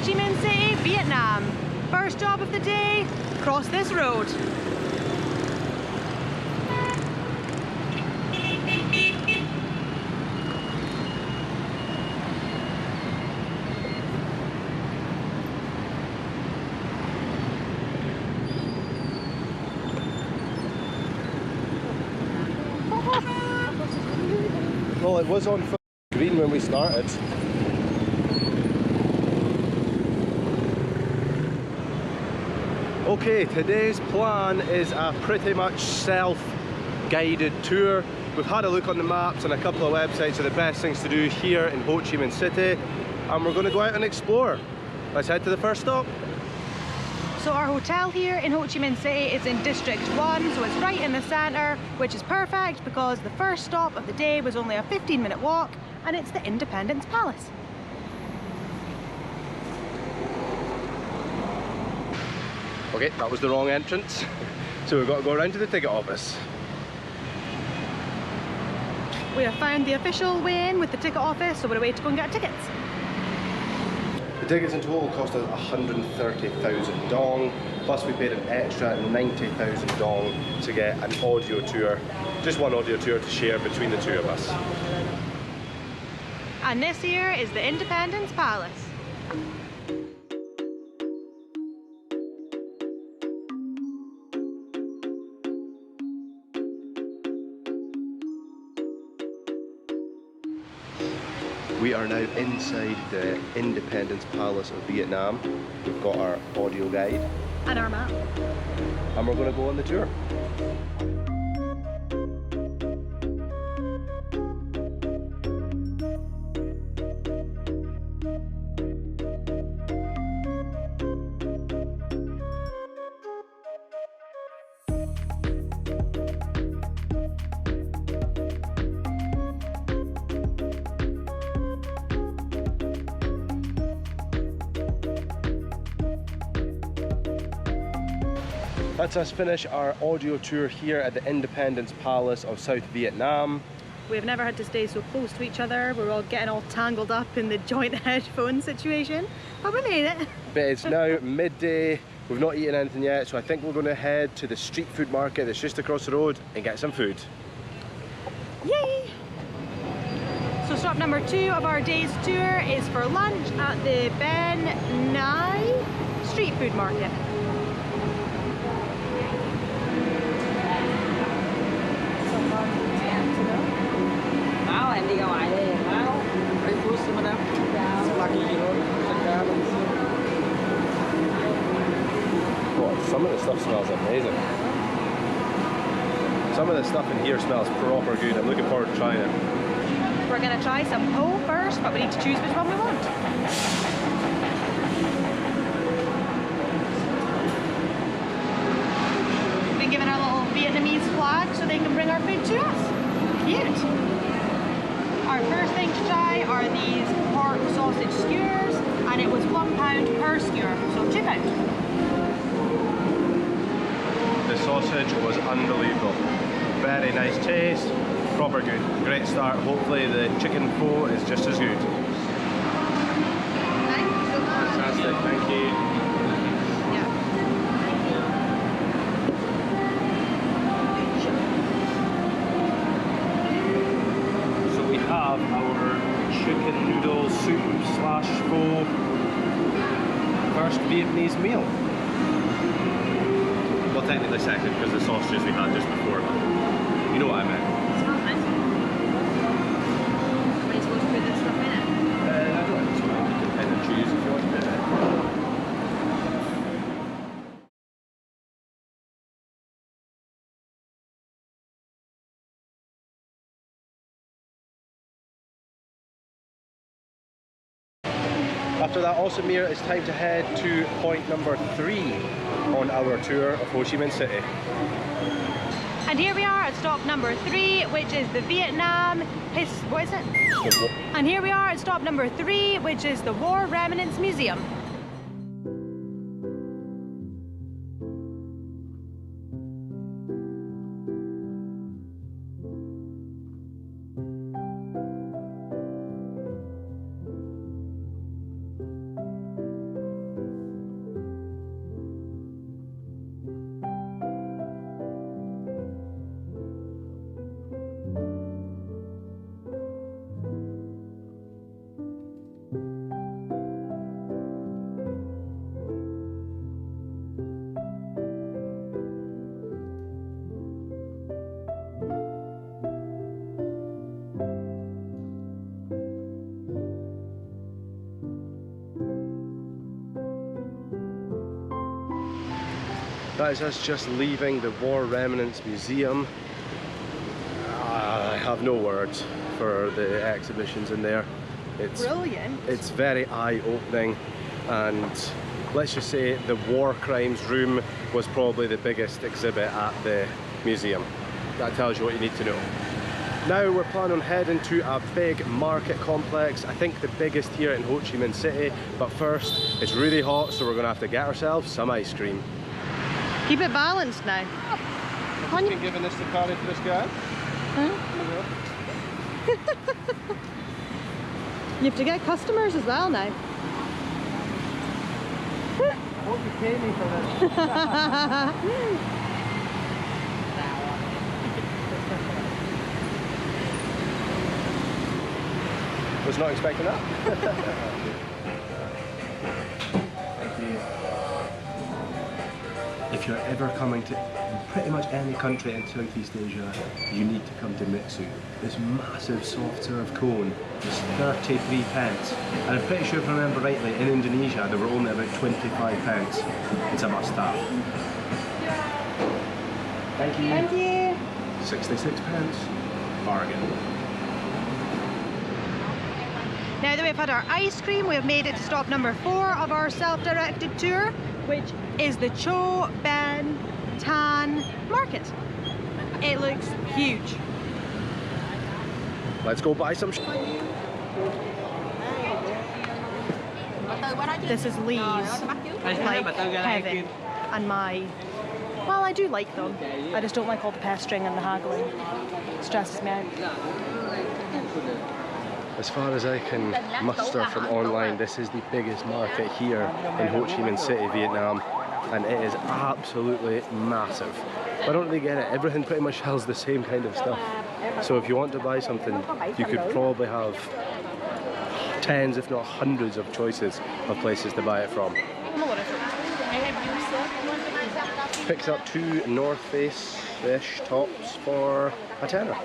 Chi Minh City, Vietnam. First job of the day, cross this road. Well, it was on green when we started. Okay, today's plan is a pretty much self-guided tour. We've had a look on the maps and a couple of websites of the best things to do here in Ho Chi Minh City, and we're going to go out and explore. Let's head to the first stop. So our hotel here in Ho Chi Minh City is in District 1, so it's right in the centre, which is perfect because the first stop of the day was only a 15-minute walk, and it's the Independence Palace. Okay, that was the wrong entrance, so we've got to go around to the ticket office. We have found the official way in with the ticket office, so we're away to go and get our tickets. The tickets in total cost us 130,000 dong, plus we paid an extra 90,000 dong to get an audio tour, just one audio tour to share between the two of us. And this here is the Independence Palace. We are now inside the Independence Palace of Vietnam. We've got our audio guide. And our map. And we're going to go on the tour. Let's us finish our audio tour here at the Independence Palace of South Vietnam. We've never had to stay so close to each other. We're all getting all tangled up in the joint headphone situation, but we made it. But it's now midday. We've not eaten anything yet, so I think we're going to head to the street food market that's just across the road and get some food. Yay! So stop number 2 of our day's tour is for lunch at the Ben Nai street food market. Em đi ra ngoài đi, báo. Very good, madam. Lucky you know. God, some of the stuff smells amazing. Some of the stuff in here smells proper good. I'm looking forward to trying it. We're going to try some po first, but we need to choose which one we want. We've been given our little Vietnamese flag so they can bring our food to us. Cute. Our first thing to try are these pork sausage skewers, and it was £1 per skewer, so £2. The sausage was unbelievable. Very nice taste, proper good. Great start. Hopefully the chicken pho is just as good. Fantastic, thank you. Have our chicken noodle soup slash pho first Vietnamese meal. Well, technically second because the sausages we had just before, but you know what I meant. It smells nice. Are you supposed to put this stuff in it? I don't know, you can kind of choose if you want to put it. After that awesome meal, it's time to head to point number 3 on our tour of Ho Chi Minh City. And here we are at stop number 3, which is the Vietnam what is it? And here we are at stop number 3, which is the War Remnants Museum. That is us just leaving the War Remnants Museum. I have no words for the exhibitions in there. It's brilliant. It's very eye-opening, and let's just say the war crimes room was probably the biggest exhibit at the museum. That tells you what you need to know. Now we're planning on heading to a big market complex, I think the biggest here in Ho Chi Minh City, but first it's really hot, so we're going to have to get ourselves some ice cream. Keep it balanced now. Have you been giving this to carry to this guy? Huh? You have to get customers as well now. What you pay me for this? Was not expecting that. Thank you. If you're ever coming to pretty much any country in Southeast Asia, you need to come to Mitsu. This massive soft serve cone is 33 pence. And I'm pretty sure, if I remember rightly, in Indonesia they were only about 25 pence. It's a must-have. Thank you. Thank you. 66 pence. Bargain. Now that we've had our ice cream, we've made it to stop number 4 of our self-directed tour, which is the Cho Ben Tan Market. It looks huge. Let's go buy some. This is Lee's, like heaven, and my, well, I do like them. I just don't like all the pestering and the haggling. It stresses me out. As far as I can muster from online, this is the biggest market here in Ho Chi Minh City, Vietnam, and it is absolutely massive. I don't really get it. Everything pretty much sells the same kind of stuff. So if you want to buy something, you could probably have tens, if not hundreds, of choices of places to buy it from. Picked up 2 North Face-ish tops for a tenner.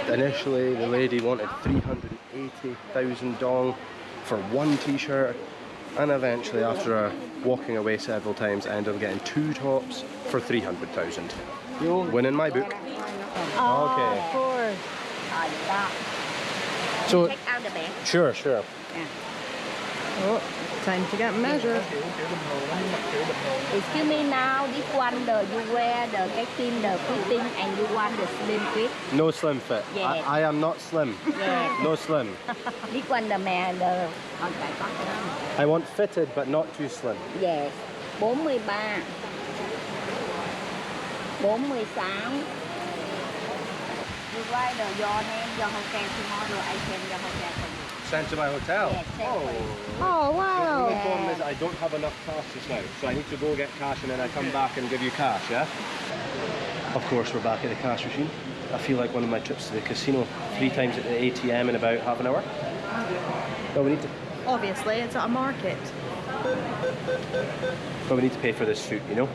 Initially, the lady wanted 380,000 dong for one t-shirt, and eventually, after walking away several times, I ended up getting 2 tops for 300,000. Win in my book. Oh, Okay. of course. So, Check out the bag. sure. Oh, time to get measured. Excuse me now, this one, you wear the catching, the fitting, and you want the slim fit. No slim fit. Yes. I am not slim. Yes. No slim. This one, the man, the... I want fitted, but not too slim. Yes. 43. 46. You write your name, your hotel tomorrow, I send your hotel for you. Sent to my hotel? Yes, sent for you. Oh, The wow. only problem is I don't have enough cash just now, so I need to go get cash and then I come back and give you cash, yeah? Of course, we're back at the cash machine. I feel like one of my trips to the casino, 3 times at the ATM in about half an hour. But we need to, Obviously, it's at a market. but we need to pay for this food, you know?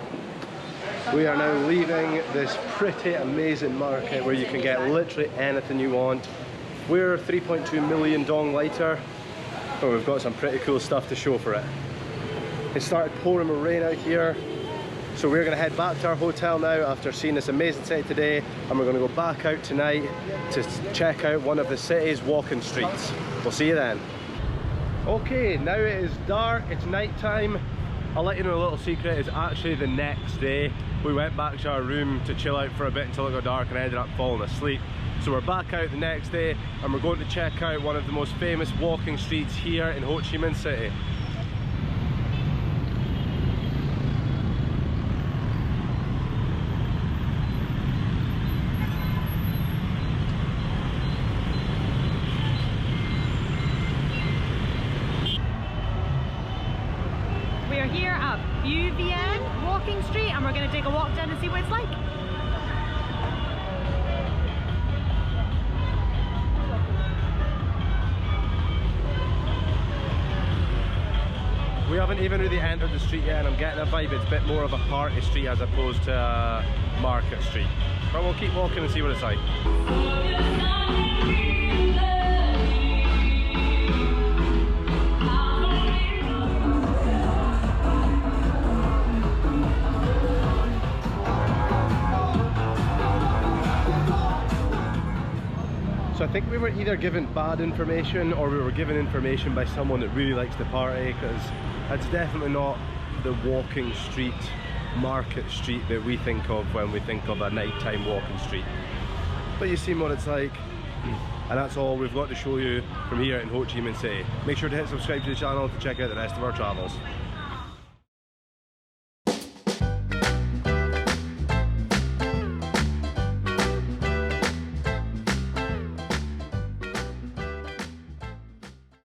We are now leaving this pretty amazing market where you can get literally anything you want. We're 3.2 million dong later, but we've got some pretty cool stuff to show for it. It started pouring rain out here, so we're going to head back to our hotel now after seeing this amazing city today, and we're going to go back out tonight to check out one of the city's walking streets. We'll see you then. Okay, now it is dark, it's night time. I'll let you know a little secret, it's actually the next day. We went back to our room to chill out for a bit until it got dark and I ended up falling asleep. So we're back out the next day and we're going to check out one of the most famous walking streets here in Ho Chi Minh City. We are here at View Vien Walking Street and we're going to take a walk down and see what it's like. We haven't even really entered the street yet and I'm getting a vibe it's a bit more of a party street as opposed to a market street. But we'll keep walking and see what it's like. we were either given bad information or we were given information by someone that really likes to party, because it's definitely not the walking street, market street that we think of when we think of a nighttime walking street. But you've seen what it's like, and that's all we've got to show you from here in Ho Chi Minh City. Make sure to hit subscribe to the channel to check out the rest of our travels.